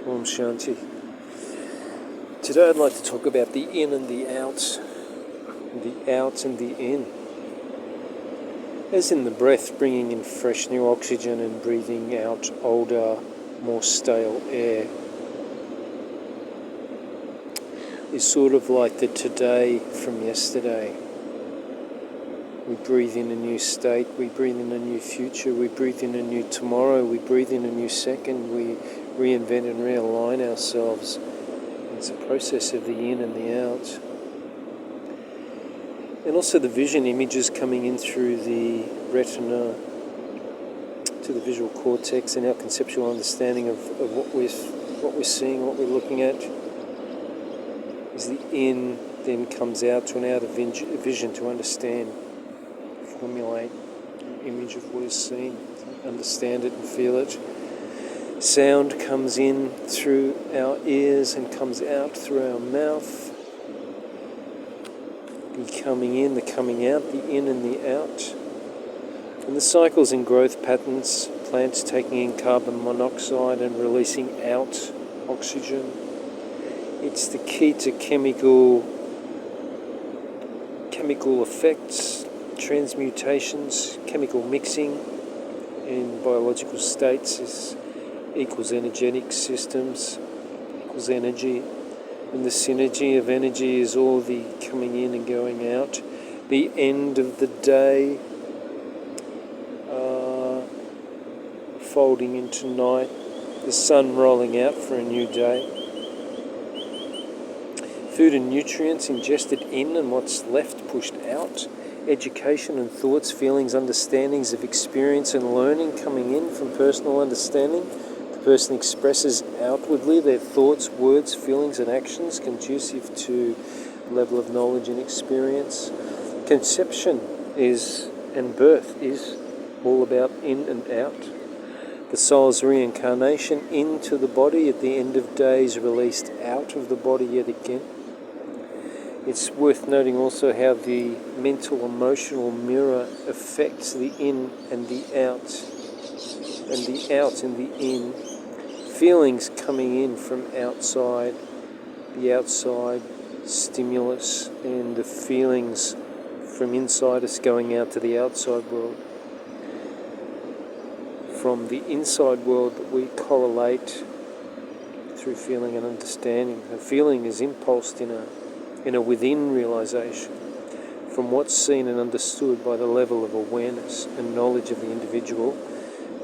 Om Shanti. Today I'd like to talk about the in and the out and the in. As in the breath, bringing in fresh new oxygen and breathing out older, more stale air is sort of like the today from yesterday. We breathe in a new state, we breathe in a new future, we breathe in a new tomorrow, we breathe in a new second, we reinvent and realign ourselves. It's a process of the in and the out. And also the vision images coming in through the retina to the visual cortex and our conceptual understanding of what we're seeing, what we're looking at. As the in then comes out to an outer vision to understand, formulate an image of what is seen, understand it and feel it. Sound comes in through our ears and comes out through our mouth. The coming in, the coming out, the in and the out. And the cycles and growth patterns, plants taking in carbon monoxide and releasing out oxygen. It's the key to chemical effects, transmutations, chemical mixing in biological states equals energetic systems, equals energy. And the synergy of energy is all the coming in and going out. The end of the day, folding into night, the sun rolling out for a new day. Food and nutrients ingested in and what's left pushed out. Education and thoughts, feelings, understandings of experience and learning coming in from personal understanding. The person expresses outwardly their thoughts, words, feelings and actions conducive to level of knowledge and experience. Conception and birth is all about in and out. The soul's reincarnation into the body at the end of days, released out of the body yet again. It's worth noting also how the mental emotional mirror affects the in and the out, and the out and the in. Feelings coming in from outside, the outside stimulus, and the feelings from inside us going out to the outside world. From the inside world that we correlate through feeling and understanding. A feeling is impulsed in a within realization from what's seen and understood by the level of awareness and knowledge of the individual.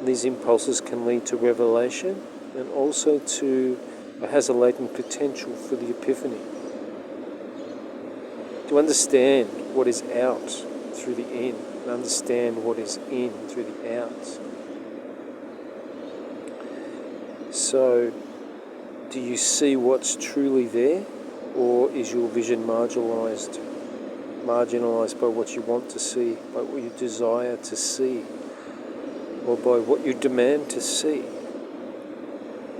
These impulses can lead to revelation and also has a latent potential for the epiphany. To understand what is out through the in and understand what is in through the out. So, do you see what's truly there, or is your vision marginalised by what you want to see, by what you desire to see, or by what you demand to see?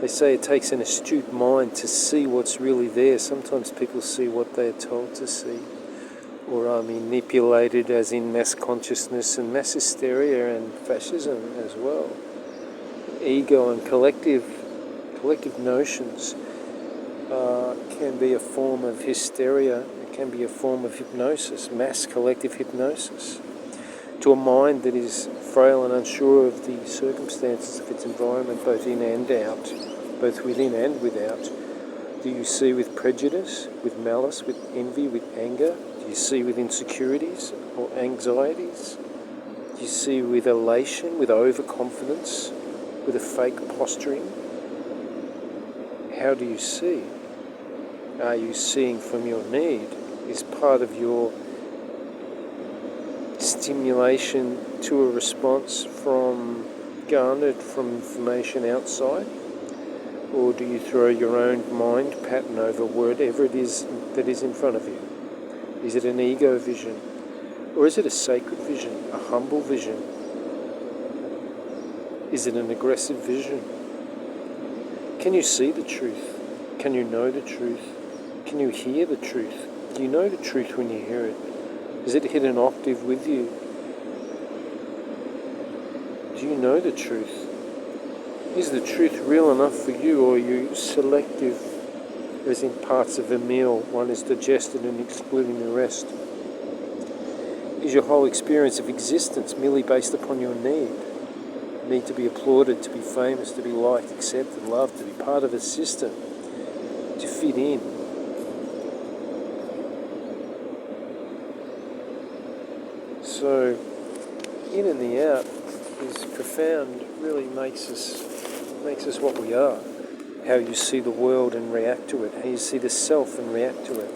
They say it takes an astute mind to see what's really there. Sometimes people see what they are told to see, or are manipulated, as in mass consciousness and mass hysteria and fascism as well. Ego and collective notions can be a form of hysteria, it can be a form of hypnosis, mass collective hypnosis. To a mind that is frail and unsure of the circumstances of its environment, both in and out, both within and without, do you see with prejudice, with malice, with envy, with anger? Do you see with insecurities or anxieties? Do you see with elation, with overconfidence, with a fake posturing? How do you see? Are you seeing from your need? Is part of your stimulation to a response garnered from information outside? Or do you throw your own mind pattern over whatever it is that is in front of you? Is it an ego vision? Or is it a sacred vision, a humble vision? Is it an aggressive vision? Can you see the truth? Can you know the truth? Can you hear the truth? Do you know the truth when you hear it? Does it hit an octave with you? Do you know the truth? Is the truth real enough for you, or are you selective, as in parts of a meal, one is digested and excluding the rest? Is your whole experience of existence merely based upon your need to be applauded, to be famous, to be liked, accepted, loved, to be part of a system, to fit in? So, in and the out is profound, really makes us what we are. How you see the world and react to it, how you see the self and react to it,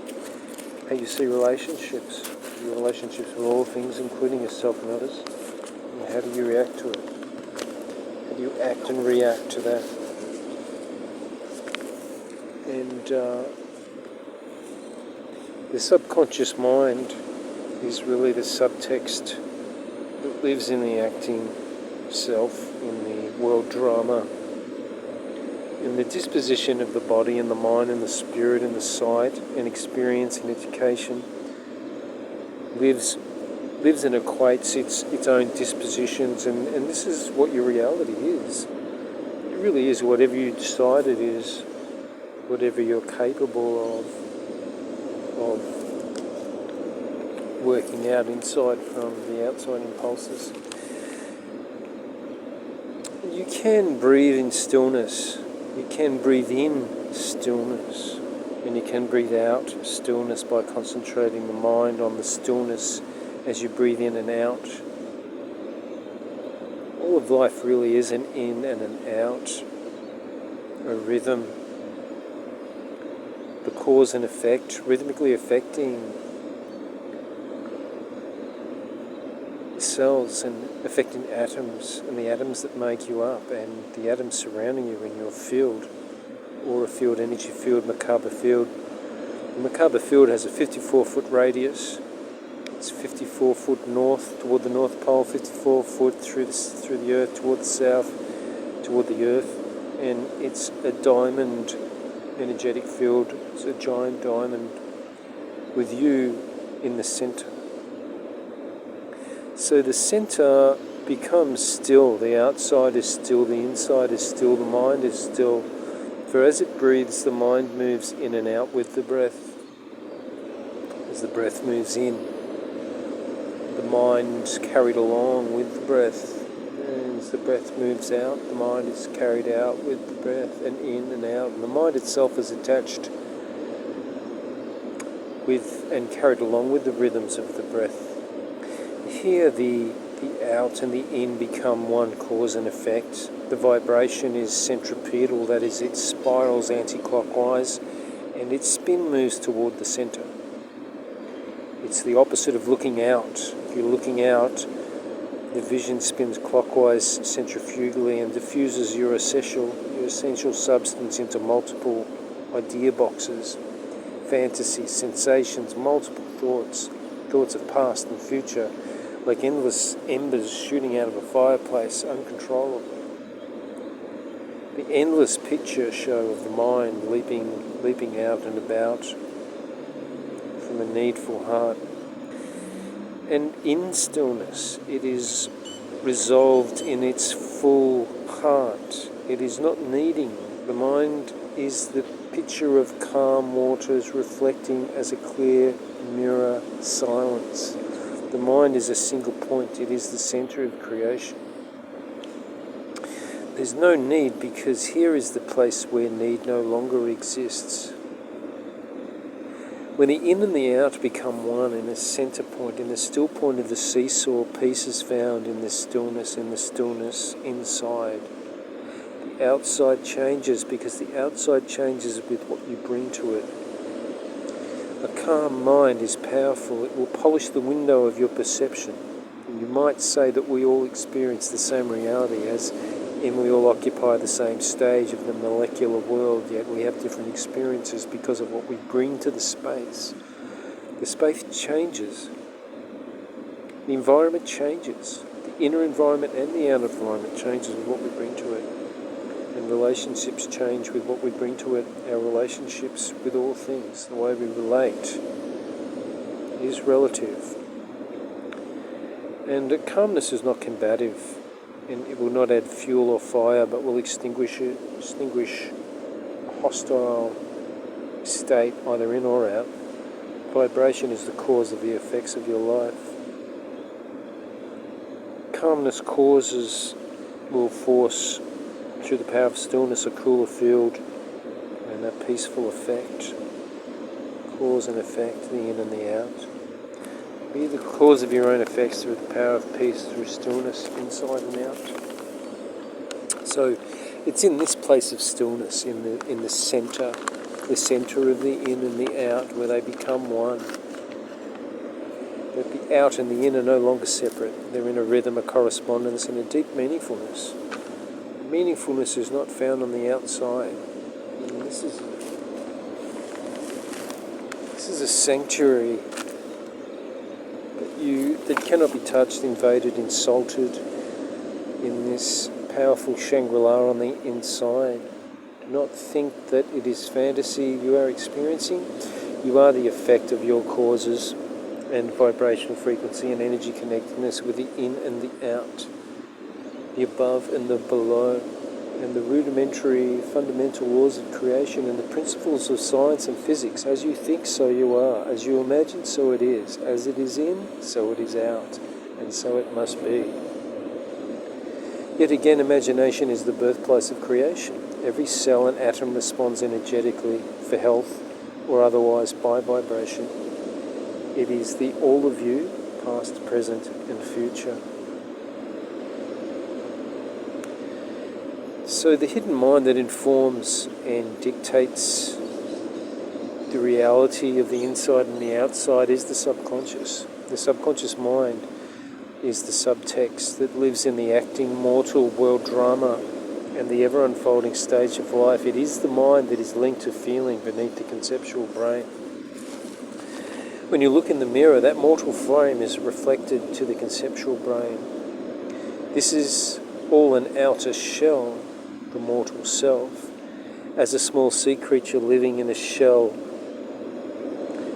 how you see relationships, your relationships with all things, including yourself and others, and how do you react to it? How do you act and react to that? And the subconscious mind is really the subtext that lives in the acting self, in the world drama, in the disposition of the body and the mind and the spirit and the sight and experience and education, lives and equates its own dispositions, and this is what your reality is. It really is whatever you decide it is, whatever you're capable of working out inside from the outside impulses. You can breathe in stillness. You can breathe in stillness, and you can breathe out stillness by concentrating the mind on the stillness as you breathe in and out. All of life really is an in and an out, a rhythm, the cause and effect, rhythmically affecting cells and affecting atoms, and the atoms that make you up, and the atoms surrounding you in your field, aura field, energy field, Merkaba field. The Merkaba field has a 54-foot radius. It's 54 foot north toward the North Pole, 54 foot through the Earth toward the south, toward the Earth, and it's a diamond energetic field. It's a giant diamond with you in the center. So the center becomes still. The outside is still, the inside is still, the mind is still. For as it breathes, the mind moves in and out with the breath. As the breath moves in, the mind is carried along with the breath. And as the breath moves out, the mind is carried out with the breath, and in and out. And the mind itself is attached with and carried along with the rhythms of the breath. Here the out and the in become one cause and effect. The vibration is centripetal, that is, it spirals anti-clockwise, and its spin moves toward the center. It's the opposite of looking out. If you're looking out, the vision spins clockwise centrifugally and diffuses your essential substance into multiple idea boxes, fantasies, sensations, multiple thoughts of past and future, like endless embers shooting out of a fireplace uncontrollably. The endless picture show of the mind leaping out and about from a needful heart. And in stillness, it is resolved in its full heart. It is not needing. The mind is the picture of calm waters reflecting as a clear mirror silence. The mind is a single point. It is the center of creation. There's no need, because here is the place where need no longer exists. When the in and the out become one in a center point, in the still point of the seesaw, peace is found in the stillness inside. The outside changes, because the outside changes with what you bring to it. A calm mind is powerful. It will polish the window of your perception. And you might say that we all experience the same reality, and we all occupy the same stage of the molecular world, yet we have different experiences because of what we bring to the space. The space changes. The environment changes. The inner environment and the outer environment changes with what we bring to it. And relationships change with what we bring to it. Our relationships with all things, the way we relate, is relative. And calmness is not combative. and it will not add fuel or fire, but will extinguish a hostile state, either in or out. Vibration is the cause of the effects of your life. Calmness will force, through the power of stillness, a cooler field and a peaceful effect. Cause and effect, the in and the out. Be the cause of your own effects through the power of peace, through stillness, inside and out. So it's in this place of stillness, in the centre of the in and the out, where they become one. That the out and the in are no longer separate. They're in a rhythm, a correspondence, and a deep meaningfulness. Meaningfulness is not found on the outside. And this is a sanctuary that cannot be touched, invaded, insulted, in this powerful Shangri-La on the inside. Do not think that it is fantasy you are experiencing. You are the effect of your causes and vibrational frequency and energy connectedness with the in and the out, the above and the below, and the rudimentary fundamental laws of creation and the principles of science and physics. As you think, so you are. As you imagine, so it is. As it is in, so it is out. And so it must be. Yet again, imagination is the birthplace of creation. Every cell and atom responds energetically, for health or otherwise, by vibration. It is the all of you, past, present, and future. So the hidden mind that informs and dictates the reality of the inside and the outside is the subconscious. The subconscious mind is the subtext that lives in the acting, mortal world drama and the ever-unfolding stage of life. It is the mind that is linked to feeling beneath the conceptual brain. When you look in the mirror, that mortal frame is reflected to the conceptual brain. This is all an outer shell, the mortal self, as a small sea creature living in a shell.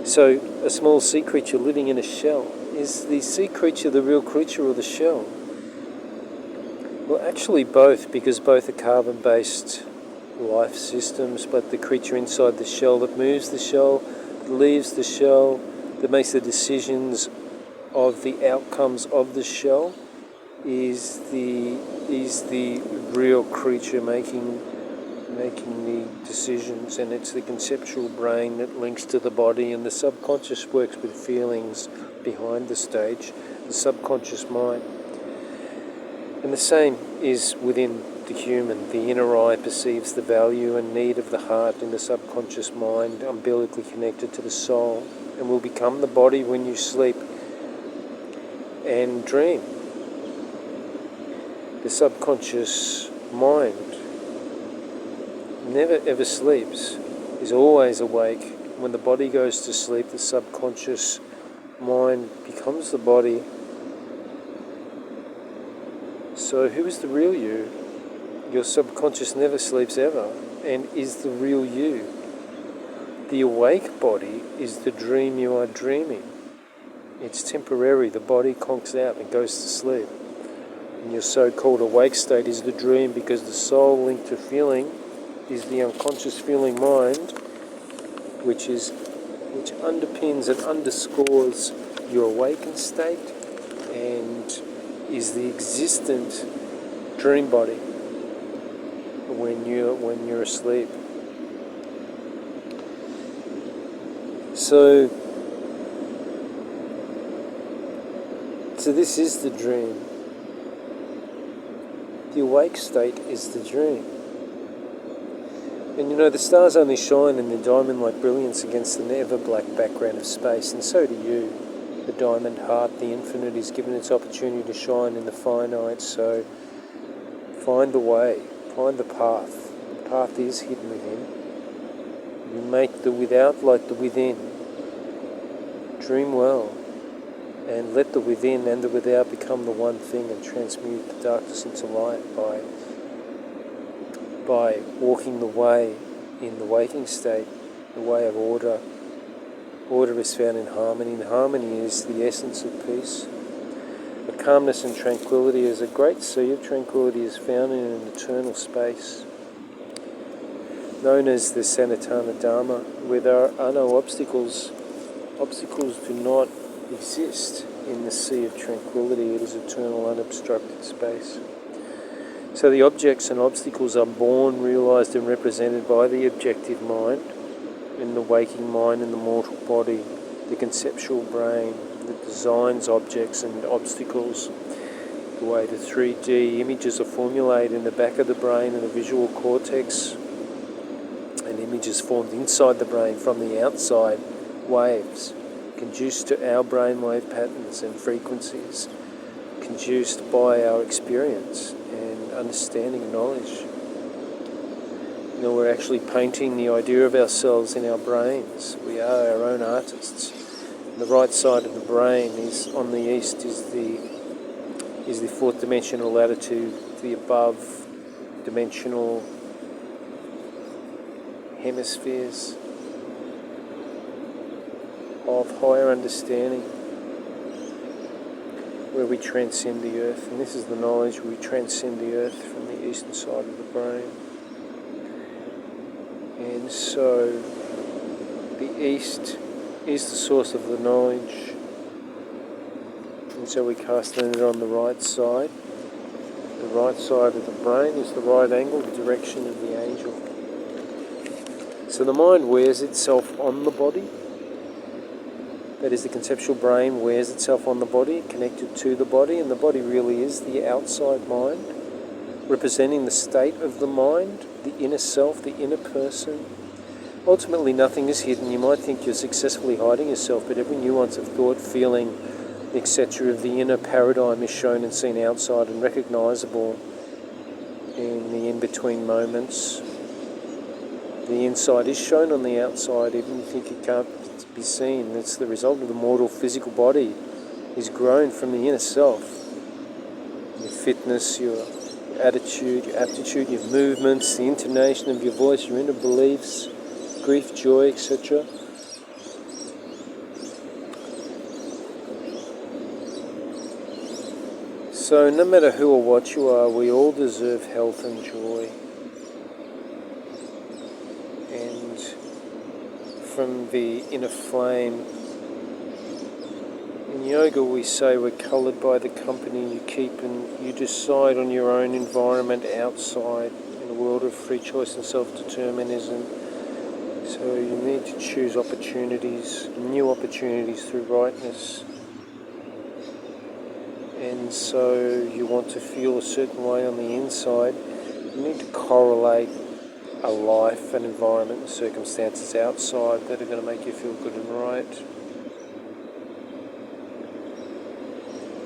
So, a small sea creature living in a shell. Is the sea creature the real creature or the shell? Well, actually both, because both are carbon-based life systems, but the creature inside the shell that moves the shell, that leaves the shell, that makes the decisions of the outcomes of the shell, is the real creature making the decisions, and it's the conceptual brain that links to the body, and the subconscious works with feelings behind the stage, the subconscious mind. And the same is within the human. The inner eye perceives the value and need of the heart in the subconscious mind, umbilically connected to the soul, and will become the body when you sleep and dream. The subconscious mind never ever sleeps, is always awake. When the body goes to sleep, the subconscious mind becomes the body. So who is the real you? Your subconscious never sleeps ever, and is the real you. The awake body is the dream you are dreaming. It's temporary. The body conks out and goes to sleep. And your so-called awake state is the dream, because the soul linked to feeling is the unconscious feeling mind, which underpins and underscores your awakened state and is the existent dream body when you're asleep. So this is the dream. The awake state is the dream. And the stars only shine in the diamond-like brilliance against the ever-black background of space, and so do you. The diamond heart, the infinite, is given its opportunity to shine in the finite, so find the way, find the path. The path is hidden within. You make the without like the within. Dream well, and let the within and the without become the one thing, and transmute the darkness into light by walking the way in the waking state, the way of order. Order is found in harmony, and harmony is the essence of peace. A calmness and tranquility, as a great sea of tranquility is found in an eternal space, known as the Sanatana Dharma, where there are no obstacles. Obstacles do not exist in the sea of tranquility. It is eternal, unobstructed space. So the objects and obstacles are born, realised and represented by the objective mind, in the waking mind, in the mortal body, the conceptual brain that designs objects and obstacles, the way the 3D images are formulated in the back of the brain and the visual cortex, and images formed inside the brain from the outside, waves, conduced to our brainwave patterns and frequencies, conduced by our experience and understanding and knowledge. You know, we're actually painting the idea of ourselves in our brains. We are our own artists. And the right side of the brain is on the east is the fourth dimensional latitude, the above dimensional hemispheres of higher understanding, where we transcend the earth. And this is the knowledge where we transcend the earth from the eastern side of the brain. And so the east is the source of the knowledge, and so we cast it on the right side. The right side of the brain is the right angle, the direction of the angel. So the mind wears itself on the body. That is, the conceptual brain wears itself on the body, connected to the body, and the body really is the outside mind, representing the state of the mind, the inner self, the inner person. Ultimately, nothing is hidden. You might think you're successfully hiding yourself, but every nuance of thought, feeling, etc. of the inner paradigm is shown and seen outside and recognisable in the in-between moments. The inside is shown on the outside, even if you think it can't be seen. It's the result of the mortal physical body is grown from the inner self. Your fitness, your attitude, your aptitude, your movements, the intonation of your voice, your inner beliefs, grief, joy, etc. So no matter who or what you are, we all deserve health and joy. And from the inner flame, in yoga we say we're coloured by the company you keep, and you decide on your own environment outside in a world of free choice and self-determinism. So you need to choose opportunities, new opportunities through rightness. And so you want to feel a certain way on the inside. You need to correlate a life, an environment, and circumstances outside that are going to make you feel good and right.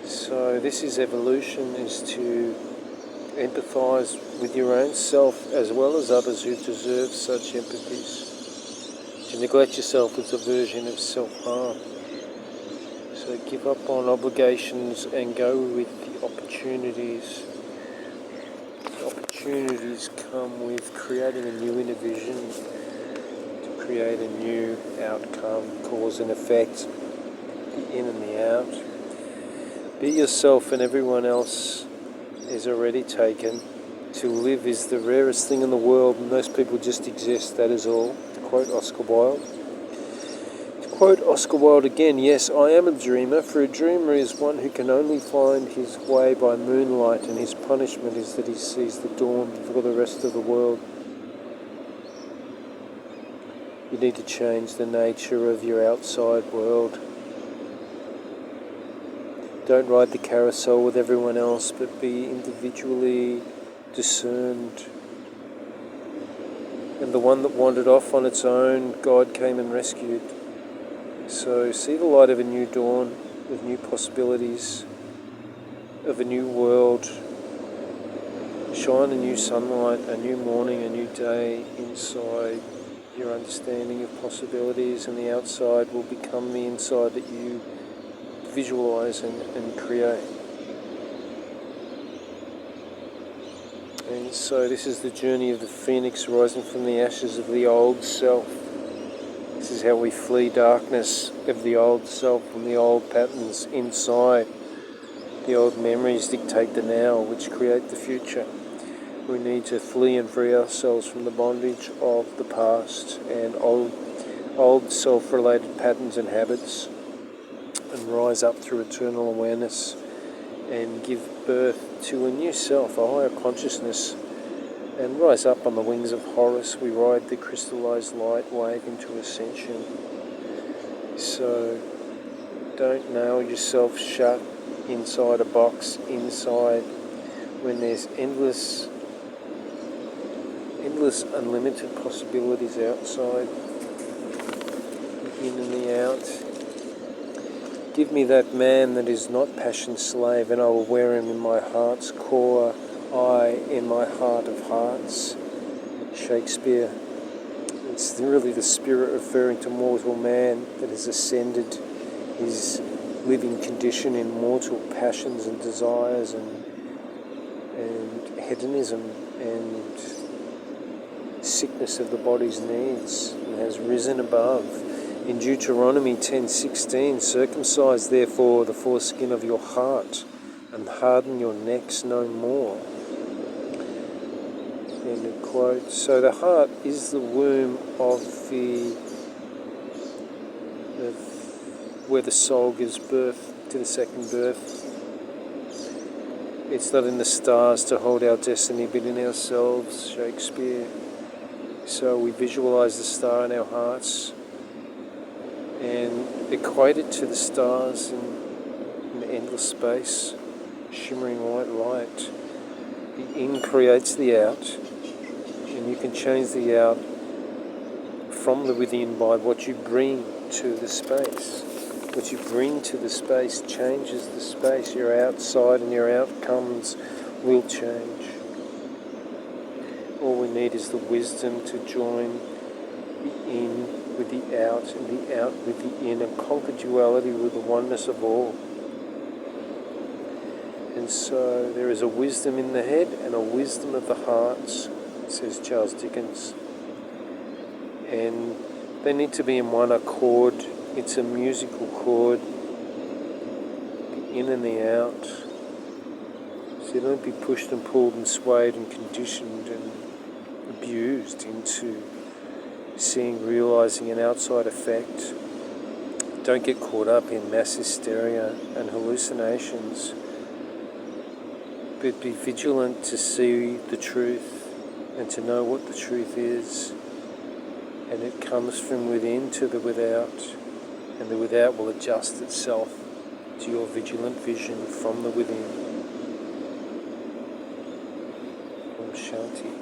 So this is evolution, is to empathise with your own self as well as others who deserve such empathies. To neglect yourself is a version of self-harm. So give up on obligations and go with the opportunities. The opportunities come with creating a new inner vision, to create a new outcome, cause and effect, the in and the out. Be yourself and everyone else is already taken. To live is the rarest thing in the world. Most people just exist, that is all. To quote Oscar Wilde. To quote Oscar Wilde again, yes, I am a dreamer, for a dreamer is one who can only find his way by moonlight, and his punishment is that he sees the dawn for the rest of the world. You need to change the nature of your outside world. Don't ride the carousel with everyone else, but be individually discerned. And the one that wandered off on its own, God came and rescued. So see the light of a new dawn, of new possibilities, of a new world. Shine a new sunlight, a new morning, a new day inside your understanding of possibilities, and the outside will become the inside that you visualize and create. And so this is the journey of the phoenix rising from the ashes of the old self. This is how we flee darkness of the old self and the old patterns inside. The old memories dictate the now, which create the future. We need to flee and free ourselves from the bondage of the past and old self-related patterns and habits, and rise up through eternal awareness and give birth to a new self, a higher consciousness, and rise up on the wings of Horus. We ride the crystallized light wave into Ascension. So don't nail yourself shut inside a box, inside, when there's endless unlimited possibilities outside, the in and the out. Give me that man that is not passion's slave, and I will wear him in my heart's core, I in my heart of hearts. Shakespeare. It's really the spirit referring to mortal man that has ascended his living condition in mortal passions and desires and hedonism and sickness of the body's needs, and has risen above. In Deuteronomy 10:16, circumcise therefore the foreskin of your heart and harden your necks no more. End of quote. So the heart is the womb of where the soul gives birth to the second birth. It's not in the stars to hold our destiny, but in ourselves, Shakespeare. So we visualize the star in our hearts and equate it to the stars in endless space, shimmering white light. The in creates the out, and you can change the out from the within by what you bring to the space. What you bring to the space changes the space. Your outside and your outcomes will change. All we need is the wisdom to join the in with the out and the out with the in, and conquer duality with the oneness of all. And so there is a wisdom in the head and a wisdom of the hearts, says Charles Dickens. And they need to be in one accord. It's a musical chord, the in and the out. So don't be pushed and pulled and swayed and conditioned and abused into realizing an outside effect. Don't get caught up in mass hysteria and hallucinations, but be vigilant to see the truth and to know what the truth is. And it comes from within to the without, and the without will adjust itself to your vigilant vision from the within. Om Shanti.